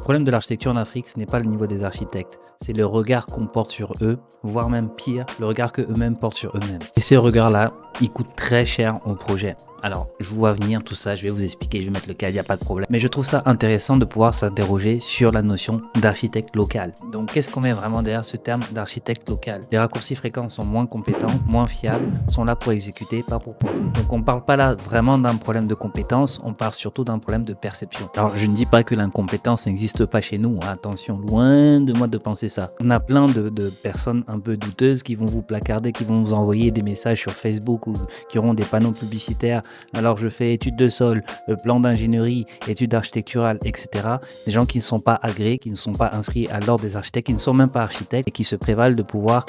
problème de l'architecture en Afrique, ce n'est pas le niveau des architectes, c'est le regard qu'on porte sur eux, voire même pire, le regard que eux-mêmes portent sur eux-mêmes. Et ces regards-là, ils coûtent très cher au projet. Alors, je vous vois venir tout ça, je vais vous expliquer, je vais mettre le cas, il n'y a pas de problème. Mais je trouve ça intéressant de pouvoir s'interroger sur la notion d'architecte local. Donc, qu'est-ce qu'on met vraiment derrière ce terme d'architecte local? Les raccourcis fréquents sont moins compétents, moins fiables, sont là pour exécuter, pas pour penser. Donc, on ne parle pas là vraiment d'un problème de compétence, on parle surtout d'un problème de perception. Alors, je ne dis pas que l'incompétence n'existe pas chez nous, hein. Attention, loin de moi de penser ça. On a plein de personnes un peu douteuses qui vont vous placarder, qui vont vous envoyer des messages sur Facebook ou qui auront des panneaux publicitaires. Alors je fais études de sol, plan d'ingénierie, études architecturales, etc. Des gens qui ne sont pas agréés, qui ne sont pas inscrits à l'ordre des architectes, qui ne sont même pas architectes et qui se prévalent de pouvoir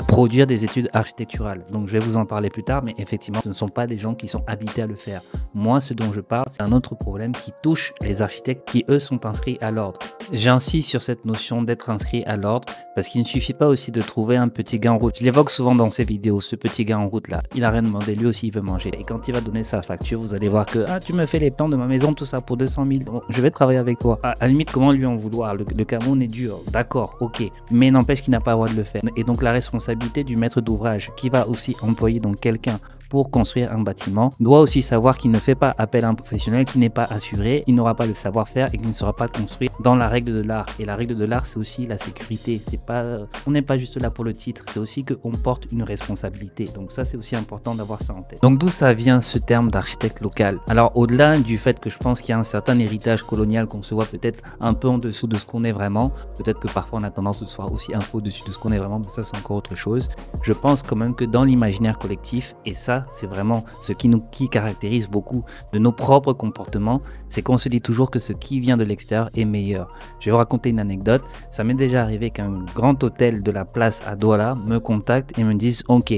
produire des études architecturales. Donc je vais vous en parler plus tard, mais effectivement, ce ne sont pas des gens qui sont habilités à le faire. Moi, ce dont je parle, c'est un autre problème qui touche les architectes qui, eux, sont inscrits à l'ordre. J'insiste sur cette notion d'être inscrit à l'ordre parce qu'il ne suffit pas aussi de trouver un petit gars en route. Je l'évoque souvent dans ces vidéos, ce petit gars en route là. Il n'a rien demandé, lui aussi il veut manger. Et quand il va donner sa facture, vous allez voir que « Ah, tu me fais les plans de ma maison, tout ça pour 200 000. Bon, je vais travailler avec toi. » À la limite, comment lui en vouloir? Le Cameroun est dur, d'accord, ok. Mais n'empêche qu'il n'a pas le droit de le faire. Et donc la responsabilité du maître d'ouvrage qui va aussi employer donc quelqu'un pour construire un bâtiment doit aussi savoir qu'il ne fait pas appel à un professionnel qui n'est pas assuré, il n'aura pas le savoir-faire et qui ne sera pas construit dans la règle de l'art. Et la règle de l'art, c'est aussi la sécurité. C'est pas, on n'est pas juste là pour le titre, c'est aussi qu'on porte une responsabilité. Donc ça, c'est aussi important d'avoir ça en tête. Donc d'où ça vient ce terme d'architecte local? Alors au-delà du fait que je pense qu'il y a un certain héritage colonial qu'on se voit peut-être un peu en dessous de ce qu'on est vraiment, peut-être que parfois on a tendance de se voir aussi un peu au-dessus de ce qu'on est vraiment, mais ça c'est encore autre chose. Je pense quand même que dans l'imaginaire collectif, et ça c'est vraiment ce qui caractérise beaucoup de nos propres comportements, c'est qu'on se dit toujours que ce qui vient de l'extérieur est meilleur. Je vais vous raconter une anecdote. Ça m'est déjà arrivé qu'un grand hôtel de la place à Douala me contacte et me dise « Ok,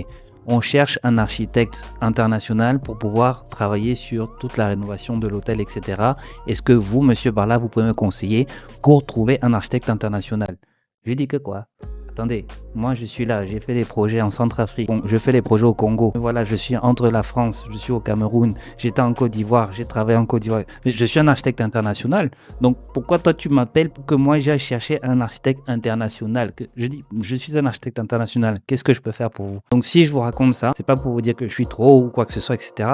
on cherche un architecte international pour pouvoir travailler sur toute la rénovation de l'hôtel, etc. Est-ce que vous, monsieur Barla, vous pouvez me conseiller pour trouver un architecte international ?» Je lui dis que quoi? Attendez, moi je suis là, j'ai fait des projets en Centrafrique, bon, je fais des projets au Congo. Voilà, je suis entre la France, je suis au Cameroun, j'étais en Côte d'Ivoire, j'ai travaillé en Côte d'Ivoire. Je suis un architecte international. Donc pourquoi toi tu m'appelles pour que moi j'aille chercher un architecte international? Je dis, je suis un architecte international, qu'est-ce que je peux faire pour vous? Donc si je vous raconte ça, c'est pas pour vous dire que je suis trop ou quoi que ce soit, etc.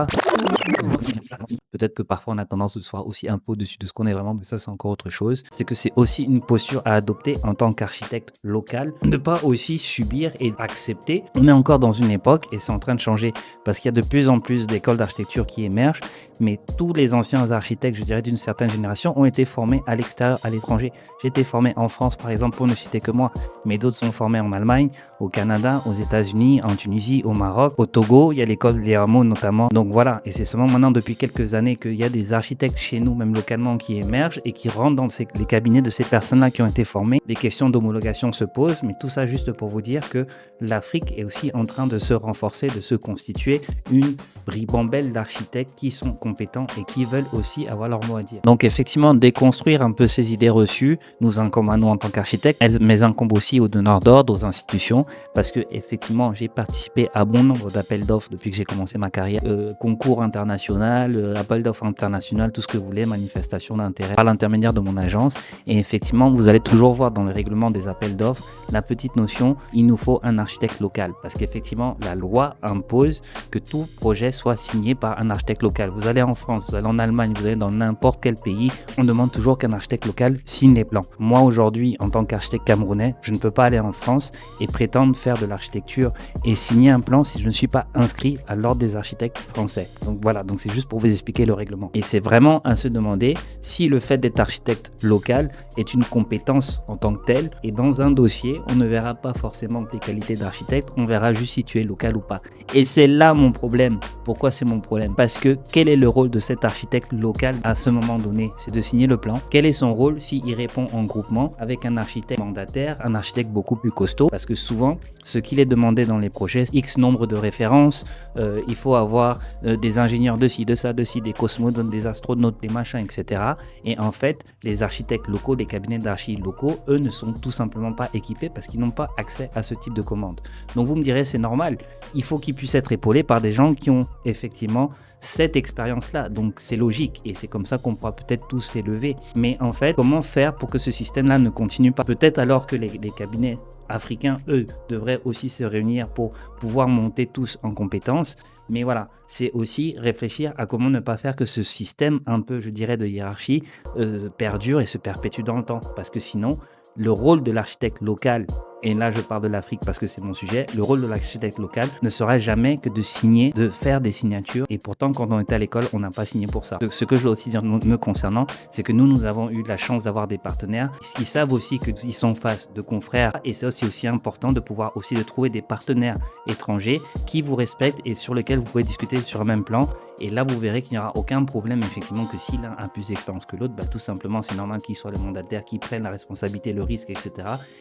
Peut-être que parfois on a tendance de se voir aussi un peu au-dessus de ce qu'on est vraiment, mais ça c'est encore autre chose. C'est que c'est aussi une posture à adopter en tant qu'architecte local, ne pas aussi subir et accepter. On est encore dans une époque et c'est en train de changer parce qu'il y a de plus en plus d'écoles d'architecture qui émergent, mais tous les anciens architectes, je dirais d'une certaine génération, ont été formés à l'extérieur, à l'étranger. J'ai été formé en France par exemple, pour ne citer que moi, mais d'autres sont formés en Allemagne, au Canada, aux États-Unis, en Tunisie, au Maroc, au Togo, il y a l'école Les Hameaux notamment. Donc voilà, et c'est seulement maintenant depuis quelques années qu'il y a des architectes chez nous, même localement, qui émergent et qui rentrent dans les cabinets de ces personnes-là qui ont été formées. Des questions d'homologation se posent, mais tout ça juste pour vous dire que l'Afrique est aussi en train de se renforcer, de se constituer une ribambelle d'architectes qui sont compétents et qui veulent aussi avoir leur mot à dire. Donc effectivement, déconstruire un peu ces idées reçues nous incombe à nous en tant qu'architectes, mais incombe aussi aux donneurs d'ordre, aux institutions, parce que effectivement, j'ai participé à bon nombre d'appels d'offres depuis que j'ai commencé ma carrière, concours international, appel d'offres international, tout ce que vous voulez, manifestation d'intérêt par l'intermédiaire de mon agence. Et effectivement, vous allez toujours voir dans le règlement des appels d'offres la petite notion, il nous faut un architecte local. Parce qu'effectivement, la loi impose que tout projet soit signé par un architecte local. Vous allez en France, vous allez en Allemagne, vous allez dans n'importe quel pays, on demande toujours qu'un architecte local signe les plans. Moi, aujourd'hui, en tant qu'architecte camerounais, je ne peux pas aller en France et prétendre faire de l'architecture et signer un plan si je ne suis pas inscrit à l'ordre des architectes français. Donc voilà, donc c'est juste pour vous expliquer le règlement. Et c'est vraiment à se demander si le fait d'être architecte local est une compétence en tant que telle. Et dans un dossier, on ne verra pas forcément tes qualités d'architecte, on verra juste si tu es local ou pas. Et c'est là mon problème. Pourquoi c'est mon problème? Parce que quel est le rôle de cet architecte local à ce moment donné? C'est de signer le plan. Quel est son rôle s'il répond en groupement avec un architecte mandataire, un architecte beaucoup plus costaud? Parce que souvent, ce qu'il est demandé dans les projets, X nombre de références, il faut avoir des ingénieurs de ci, de ça, de ci, des cosmonautes, des astronautes, des machins, etc. Et en fait, les architectes locaux, les cabinets d'archi locaux, eux ne sont tout simplement pas équipés parce qu'ils n'ont pas accès à ce type de commande. Donc vous me direz, c'est normal, il faut qu'ils puissent être épaulés par des gens qui ont effectivement cette expérience-là. Donc c'est logique et c'est comme ça qu'on pourra peut-être tous s'élever. Mais en fait, comment faire pour que ce système-là ne continue pas? Peut-être alors que les cabinets africains, eux, devraient aussi se réunir pour pouvoir monter tous en compétences. Mais voilà, c'est aussi réfléchir à comment ne pas faire que ce système un peu, je dirais, de hiérarchie perdure et se perpétue dans le temps. Parce que sinon, le rôle de l'architecte local, et là je parle de l'Afrique parce que c'est mon sujet, le rôle de l'architecte local ne sera jamais que de signer, de faire des signatures. Et pourtant, quand on était à l'école, on n'a pas signé pour ça. Ce que je veux aussi dire me concernant, c'est que nous avons eu la chance d'avoir des partenaires qui savent aussi qu'ils sont face de confrères. Et c'est aussi important de pouvoir aussi de trouver des partenaires étrangers qui vous respectent et sur lesquels vous pouvez discuter sur un même plan. Et là, vous verrez qu'il n'y aura aucun problème, effectivement, que si l'un a plus d'expérience que l'autre, tout simplement, c'est normal qu'il soit le mandataire, qui prenne la responsabilité, le risque, etc.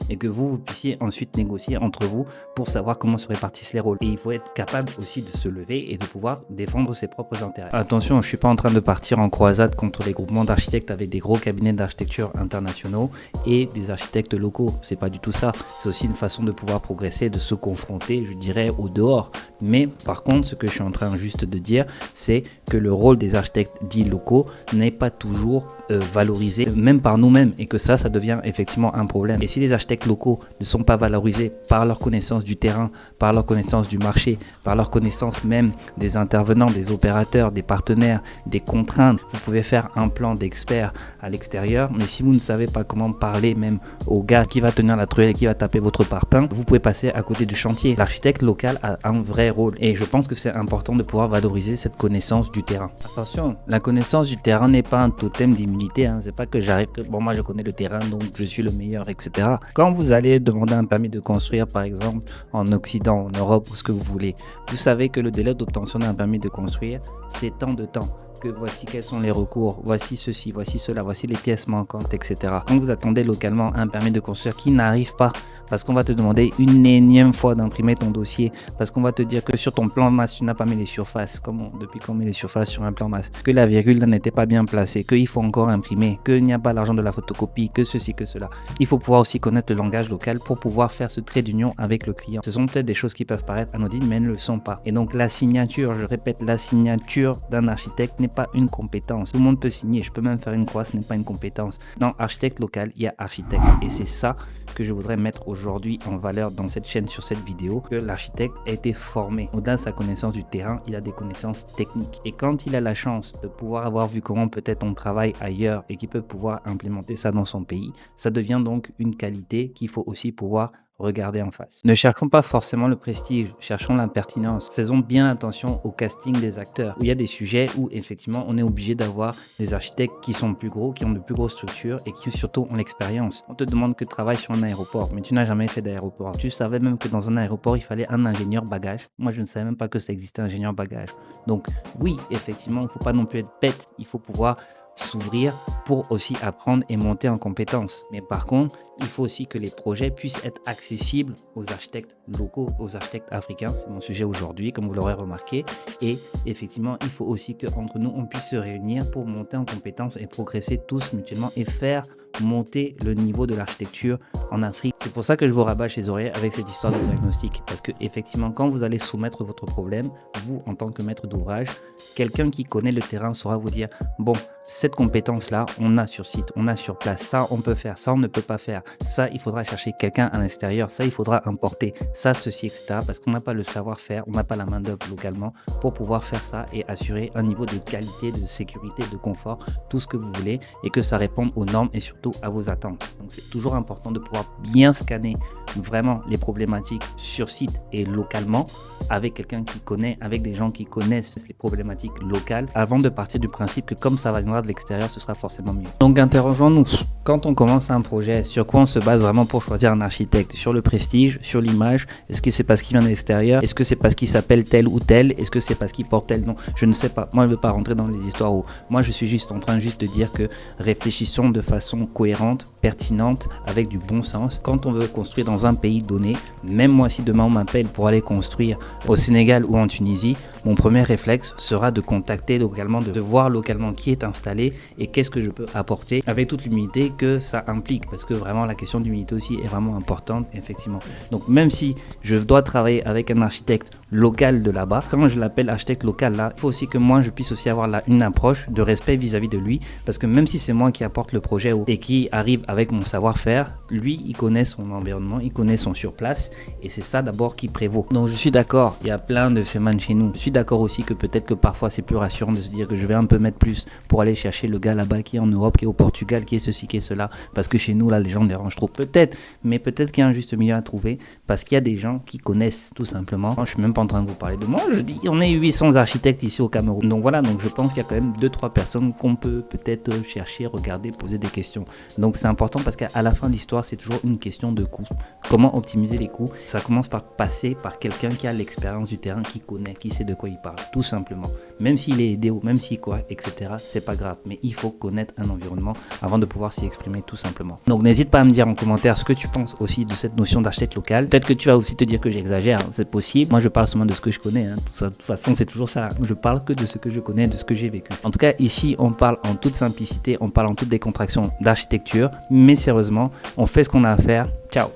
Et que vous puissiez ensuite négocier entre vous pour savoir comment se répartissent les rôles. Et il faut être capable aussi de se lever et de pouvoir défendre ses propres intérêts. Attention, je ne suis pas en train de partir en croisade contre les groupements d'architectes avec des gros cabinets d'architecture internationaux et des architectes locaux. C'est pas du tout ça. C'est aussi une façon de pouvoir progresser, de se confronter, je dirais, au dehors. Mais par contre, ce que je suis en train juste de dire, c'est que le rôle des architectes dits locaux n'est pas toujours valorisé, même par nous-mêmes, et que ça devient effectivement un problème. Et si les architectes locaux ne sont pas valorisés par leur connaissance du terrain, par leur connaissance du marché, par leur connaissance même des intervenants, des opérateurs, des partenaires, des contraintes, vous pouvez faire un plan d'expert à l'extérieur, mais si vous ne savez pas comment parler même au gars qui va tenir la truelle et qui va taper votre parpaing, vous pouvez passer à côté du chantier. L'architecte local a un vrai rôle et je pense que c'est important de pouvoir valoriser cette connaissance du terrain. Attention, la connaissance du terrain n'est pas un totem d'immunité, hein. C'est pas que j'arrive que bon, moi je connais le terrain donc je suis le meilleur, etc. Quand vous allez demander un permis de construire, par exemple en Occident, en Europe ou ce que vous voulez, vous savez que le délai d'obtention d'un permis de construire, c'est tant de temps. Que voici quels sont les recours, voici ceci, voici cela, voici les pièces manquantes, etc. Quand vous attendez localement un permis de construire qui n'arrive pas, parce qu'on va te demander une énième fois d'imprimer ton dossier, parce qu'on va te dire que sur ton plan masse, tu n'as pas mis les surfaces, depuis qu'on met les surfaces sur un plan masse, que la virgule n'était pas bien placée, qu'il faut encore imprimer, qu'il n'y a pas l'argent de la photocopie, que ceci, que cela. Il faut pouvoir aussi connaître le langage local pour pouvoir faire ce trait d'union avec le client. Ce sont peut-être des choses qui peuvent paraître anodines, mais elles ne le sont pas. Et donc la signature, je répète, la signature d'un architecte n'est pas une compétence. Tout le monde peut signer, je peux même faire une croix, ce n'est pas une compétence. Dans architecte local, il y a architecte. Et c'est ça que je voudrais mettre aujourd'hui en valeur dans cette chaîne, sur cette vidéo, que l'architecte a été formé. Au-delà de sa connaissance du terrain, il a des connaissances techniques. Et quand il a la chance de pouvoir avoir vu comment peut-être on travaille ailleurs et qu'il peut pouvoir implémenter ça dans son pays, ça devient donc une qualité qu'il faut aussi pouvoir regarder en face. Ne cherchons pas forcément le prestige, cherchons la pertinence. Faisons bien attention au casting des acteurs. Où il y a des sujets où effectivement on est obligé d'avoir des architectes qui sont plus gros, qui ont de plus grosses structures et qui surtout ont l'expérience. On te demande que tu travailles sur un aéroport, mais tu n'as jamais fait d'aéroport. Tu savais même que dans un aéroport, il fallait un ingénieur bagage. Moi, je ne savais même pas que ça existait, un ingénieur bagage. Donc oui, effectivement, il ne faut pas non plus être bête. Il faut pouvoir s'ouvrir pour aussi apprendre et monter en compétences. Mais par contre, il faut aussi que les projets puissent être accessibles aux architectes locaux, aux architectes africains. C'est mon sujet aujourd'hui, comme vous l'aurez remarqué. Et effectivement, il faut aussi qu'entre nous, on puisse se réunir pour monter en compétences et progresser tous mutuellement et faire monter le niveau de l'architecture en Afrique. C'est pour ça que je vous rabâche les oreilles avec cette histoire de diagnostic. Parce que effectivement, quand vous allez soumettre votre problème, vous, en tant que maître d'ouvrage, quelqu'un qui connaît le terrain saura vous dire, bon, cette compétence-là, on a sur site, on a sur place, ça on peut faire, ça on ne peut pas faire, ça il faudra chercher quelqu'un à l'extérieur, ça il faudra importer, ça ceci, etc. Parce qu'on n'a pas le savoir-faire, on n'a pas la main-d'œuvre localement pour pouvoir faire ça et assurer un niveau de qualité, de sécurité, de confort, tout ce que vous voulez et que ça réponde aux normes et surtout à vos attentes. Donc c'est toujours important de pouvoir bien scanner vraiment les problématiques sur site et localement avec quelqu'un qui connaît, avec des gens qui connaissent les problématiques locales avant de partir du principe que comme ça va venir de l'extérieur, ce sera forcément mieux. Donc interrogeons-nous, quand on commence un projet, sur quoi on se base vraiment pour choisir un architecte? Sur le prestige, sur l'image? Est-ce que c'est parce qu'il vient de l'extérieur? Est-ce que c'est parce qu'il s'appelle tel ou tel? Est-ce que c'est parce qu'il porte tel nom? Je ne sais pas. Moi, je ne veux pas rentrer dans les histoires où moi je suis juste en train de dire que réfléchissons de façon cohérente pertinente, avec du bon sens. Quand on veut construire dans un pays donné, même moi si demain on m'appelle pour aller construire au Sénégal ou en Tunisie, mon premier réflexe sera de contacter localement, de voir localement qui est installé et qu'est-ce que je peux apporter, avec toute l'humilité que ça implique, parce que vraiment la question d'humilité aussi est vraiment importante, effectivement. Donc même si je dois travailler avec un architecte local de là-bas, quand je l'appelle architecte local là, il faut aussi que moi je puisse aussi avoir là une approche de respect vis-à-vis de lui, parce que même si c'est moi qui apporte le projet et qui arrive avec mon savoir-faire, lui il connaît son environnement, il connaît son surplace, et c'est ça d'abord qui prévaut. Donc je suis d'accord, il y a plein de fémans chez nous. Je suis d'accord aussi que peut-être que parfois c'est plus rassurant de se dire que je vais un peu mettre plus pour aller chercher le gars là-bas qui est en Europe, qui est au Portugal, qui est ceci, qui est cela, parce que chez nous là les gens dérangent trop. Peut-être, mais peut-être qu'il y a un juste milieu à trouver, parce qu'il y a des gens qui connaissent tout simplement. Je suis même pas en train de vous parler de moi, je dis on est 800 architectes ici au Cameroun. Donc voilà, donc je pense qu'il y a quand même 2-3 personnes qu'on peut peut-être chercher, regarder, poser des questions. Donc c'est important parce qu'à la fin de l'histoire, c'est toujours une question de coût. Comment optimiser les coûts? Ça commence par passer par quelqu'un qui a l'expérience du terrain, qui connaît, qui sait de quoi il parle, tout simplement. Même s'il est aidé ou même s'il quoi, etc., c'est pas grave. Mais il faut connaître un environnement avant de pouvoir s'y exprimer, tout simplement. Donc n'hésite pas à me dire en commentaire ce que tu penses aussi de cette notion d'architecte local. Peut-être que tu vas aussi te dire que j'exagère, hein, c'est possible. Moi je parle seulement de ce que je connais, hein. De toute façon c'est toujours ça. Je parle que de ce que je connais, de ce que j'ai vécu. En tout cas ici on parle en toute simplicité, on parle en toute décontraction d'architecture, mais sérieusement on fait ce qu'on a à faire. Ciao.